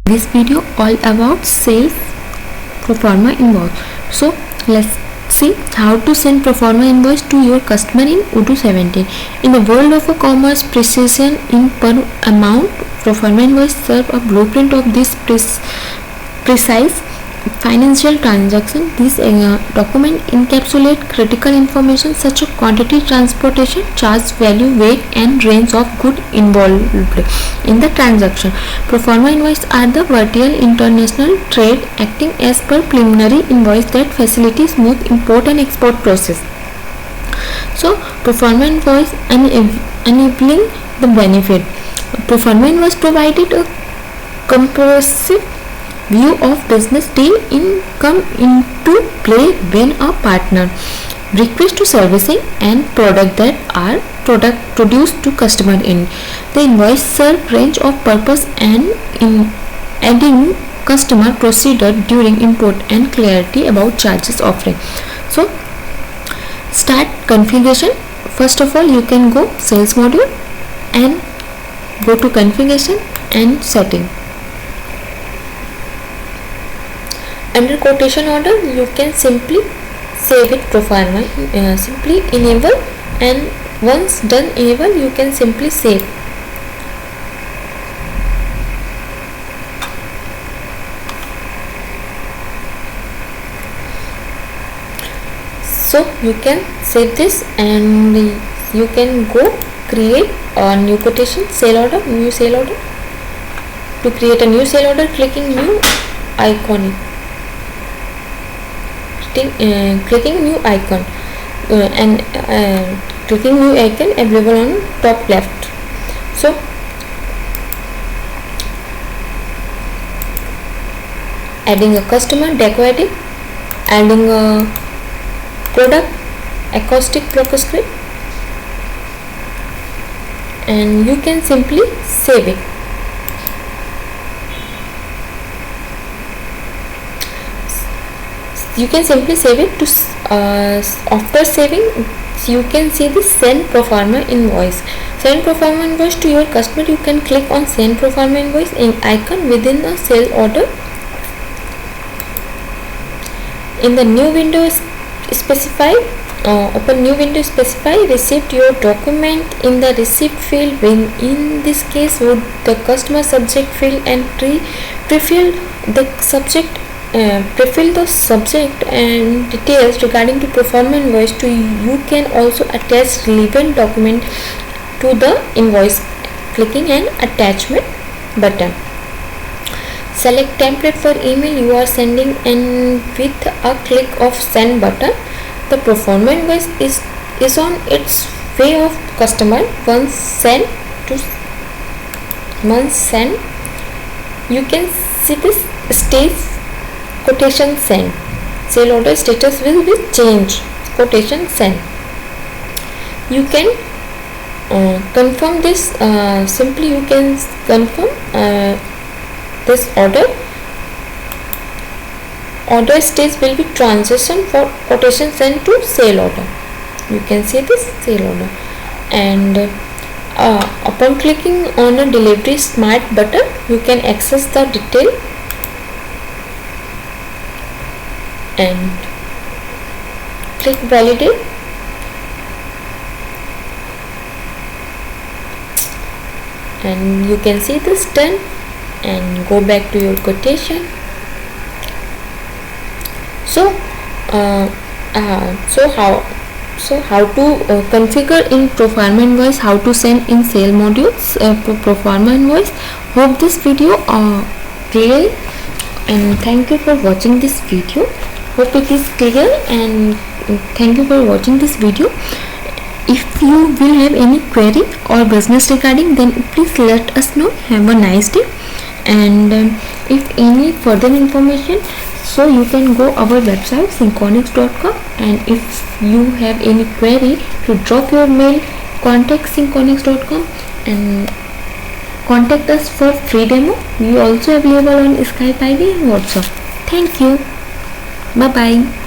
This video all about sales Pro-Forma invoice. So let's see how to send Pro-Forma invoice to your customer in Odoo 17. In the world of a commerce, precision in per amount, Pro-Forma invoice serve a blueprint of this precise financial transaction. This document encapsulate critical information such as quantity, transportation, charge, value, weight and range of good involved in the transaction. Pro-Forma invoice are the virtual international trade acting as per preliminary invoice that facilitates smooth import and export process. So Pro-Forma invoice enabling the benefit. Pro-Forma invoice provided a comprehensive view of business deal come into play when a partner request to servicing and product that are produced to customer in the invoice serve range of purpose and in adding customer procedure during import and clarity about charges offering. So start configuration. First of all, you can go sales module and go to configuration and setting. Under quotation order, you can simply save it Pro-Forma, simply enable, and once done enable, you can simply save. So you can save this and you can go create a new quotation, sale order, new sale order. To create a new sale order, clicking new icon. Clicking new icon and clicking new icon available on top left. So adding a customer, decorating, adding a product, acoustic block script, and you can simply save it. You can simply save it to after saving you can see the send Pro-Forma invoice. Send Pro-Forma invoice to your customer. You can click on send Pro-Forma invoice icon within the sale order. In the new window specify open new window, specify receipt your document in the receipt field. When in this case would the customer subject field and pre-fill the subject pre-fill the subject and details regarding to Pro-Forma invoice. To you can also attach relevant document to the invoice clicking an attachment button. Select template for email you are sending and with a click of send button the Pro-Forma invoice is on its way of customer. Once send you can see this stage quotation send. Sale order status will be changed. Quotation send. You can confirm this. Simply you can confirm this order. Order stage will be transition for quotation send to sale order. You can see this sale order, and upon clicking on a delivery smart button, you can access the detail and click validate and you can see this done and go back to your quotation. So how to configure in Pro-Forma invoice, how to send in sale modules Pro-Forma invoice. Hope this video clear and thank you for watching this video. Hope it is clear and thank you for watching this video. If you will have any query or business regarding, then please let us know. Have a nice day, and if any further information, so you can go our website synconics.com, and if you have any query, to drop your mail, contact synconics.com and contact us for free demo. We also available on Skype ID and WhatsApp. Thank you. Bye bye.